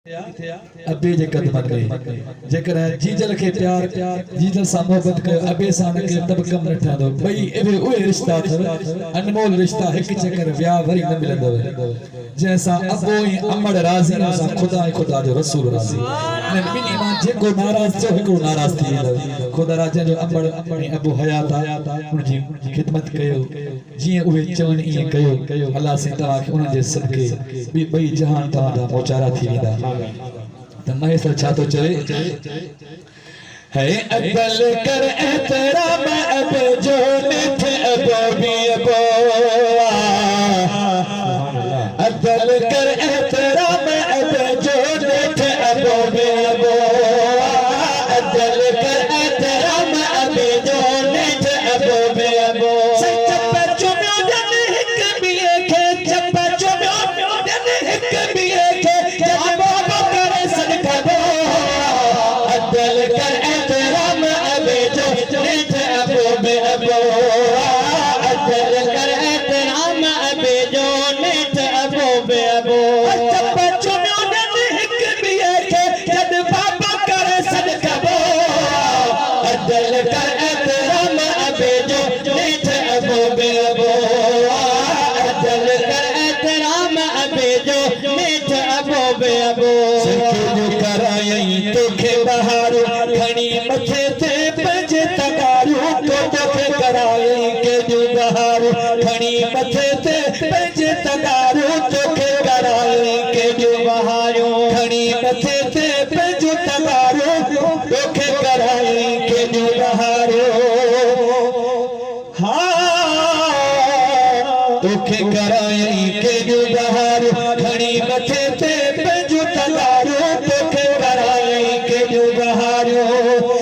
अबे जे कदमन में जेकर जीजल के प्यार जीजल सा मोहब्बत के अबे सान के तब कम न ठंदो भई एवे ओए रिश्ता अनमोल रिश्ता एक चक्कर व्याह वरी न मिलंदो जैसा अबो ही अमड़ राजी न सा खुदा जो रसूल राजी ने मिनी मां जेको नाराज जो हिको नाराज थी खुदा राजा जो अमड़ अबो हयात उन जी खिदमत कयो जी ओए चवन ई कयो अल्लाह से तवा के उन जे सदके बई जहान ता दा मोचारा थी वेंदा तो महेश्वर छा तो चवे है अब्बल कर एहतराम अब जो निथ अबो भी अबो अब्बल कर एहतराम अब जो निथ अबो भी अबो अब्बल कर एहतराम अब जो निथ अबो भी अबो चप्पा चुम्यो दन हिक बिए के चप्पा चुम्यो दन हिक बिए के मथे ते पंज तगारू तो कराई के जो बहारू खणी मथे ते पंज तगारू तो कराई के जो बहारू खणी मथे ते पंज तगारू तो कराई के जो बहारू हाँ तो कराई के जो बहारू खणी मथे ते पंज तगारू तो कराई के जो बहारू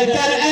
कर